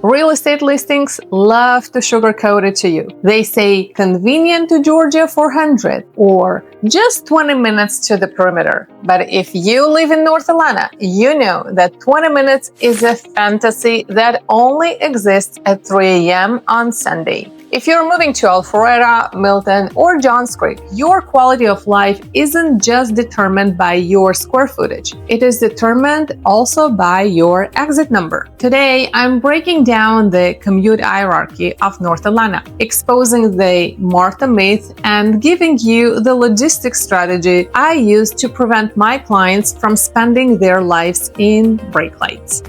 Real estate listings love to sugarcoat it to you. They say convenient to GA-400 or just 20 minutes to the perimeter. But if you live in North Atlanta, you know that 20 minutes is a fantasy that only exists at 3 a.m. on Sunday. If you're moving to Alpharetta, Milton, or Johns Creek, your quality of life isn't just determined by your square footage. It is determined also by your exit number. Today, I'm breaking down the commute hierarchy of North Atlanta, exposing the MARTA myth and giving you the logistics strategy I use to prevent my clients from spending their lives in brake lights.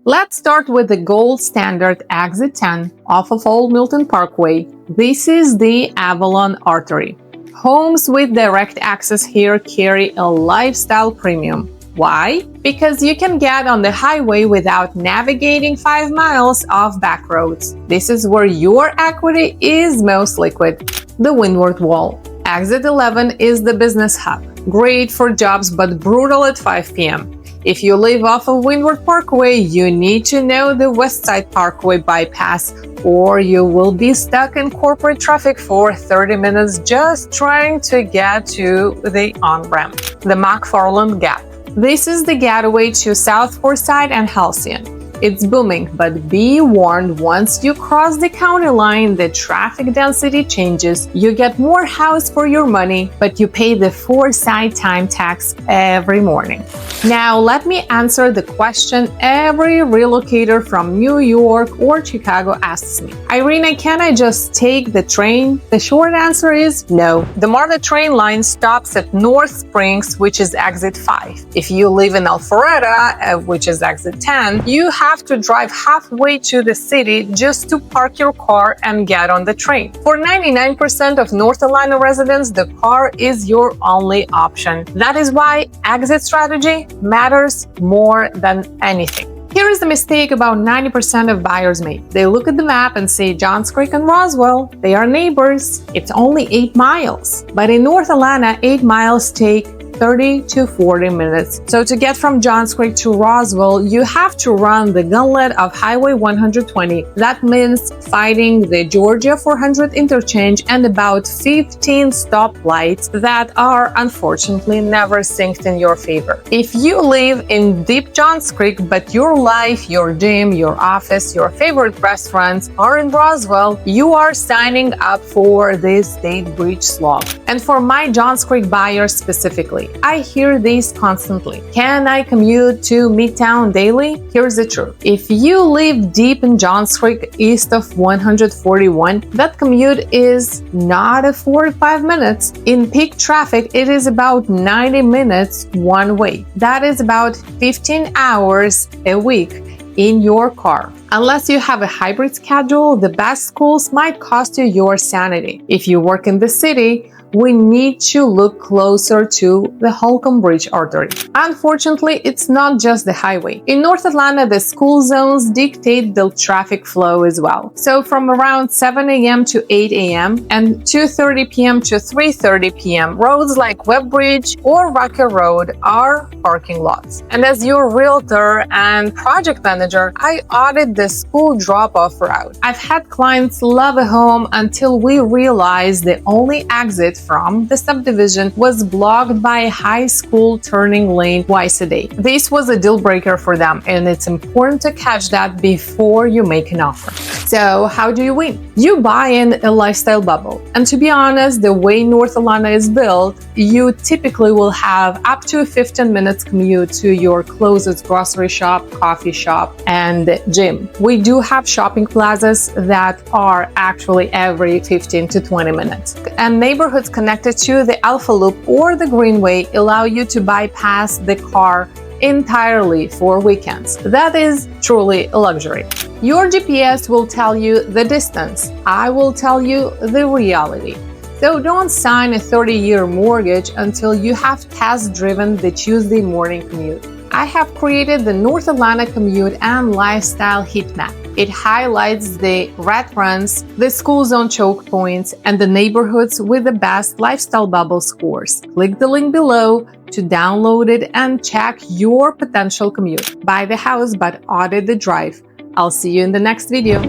Let's start with the gold standard exit 10 off of Old Milton Parkway. This is the Avalon Artery. Homes with direct access here carry a lifestyle premium. Why? Because you can get on the highway without navigating 5 miles of back roads. This is where your equity is most liquid. The Windward Wall. Exit 11 is the business hub. Great for jobs but brutal at 5 p.m. If you live off of Windward Parkway, you need to know the West Side Parkway bypass, or you will be stuck in corporate traffic for 30 minutes just trying to get to the on-ramp. The McFarland Gap. This is the gateway to South Forsyth and Halcyon. It's booming, but be warned, once you cross the county line, the traffic density changes. You get more house for your money, but you pay the Forsyth time tax every morning. Now, let me answer the question every relocator from New York or Chicago asks me. Irina, can I just take the train? The short answer is no. The MARTA train line stops at North Springs, which is exit 5. If you live in Alpharetta, which is exit 10, you have to drive halfway to the city just to park your car and get on the train. For 99% of North Atlanta residents, the car is your only option. That is why exit strategy matters more than anything. Here is the mistake about 90% of buyers make. They look at the map and say Johns Creek and Roswell, they are neighbors. It's only 8 miles. But in North Atlanta, 8 miles take 30 to 40 minutes. So to get from Johns Creek to Roswell, you have to run the gauntlet of Highway 120. That means fighting the GA-400 interchange and about 15 stoplights that are unfortunately never synced in your favor. If you live in deep Johns Creek, but your life, your gym, your office, your favorite restaurants are in Roswell, you are signing up for this state bridge slog. And for my Johns Creek buyers specifically, I hear these constantly. Can I commute to Midtown daily? Here's the truth. If you live deep in Johns Creek east of 141, that commute is not a 45 minutes. In peak traffic, it is about 90 minutes one way. That is about 15 hours a week in your car. Unless you have a hybrid schedule, the best schools might cost you your sanity. If you work in the city, we need to look closer to the Holcomb Bridge artery. Unfortunately, it's not just the highway. In North Atlanta, the school zones dictate the traffic flow as well. So from around 7 a.m. to 8 a.m. and 2:30 p.m. to 3:30 p.m., roads like Webb Bridge or Rocker Road are parking lots. And as your realtor and project manager, I audit the school drop-off route. I've had clients love a home until we realized the only exit from the subdivision was blocked by a high school turning lane twice a day. This was a deal breaker for them, and it's important to catch that before you make an offer. So how do you win? You buy in a lifestyle bubble. And to be honest, the way North Atlanta is built, you typically will have up to a 15 minutes commute to your closest grocery shop, coffee shop, and gym. We do have shopping plazas that are actually every 15 to 20 minutes. And neighborhoods connected to the Alpha Loop or the Greenway allow you to bypass the car entirely for weekends. That is truly a luxury. Your GPS will tell you the distance. I will tell you the reality. So don't sign a 30-year mortgage until you have test-driven the Tuesday morning commute. I have created the North Atlanta Commute and Lifestyle Heat Map. It highlights the rat runs, the school zone choke points, and the neighborhoods with the best lifestyle bubble scores. Click the link below to download it and check your potential commute. Buy the house but audit the drive. I'll see you in the next video.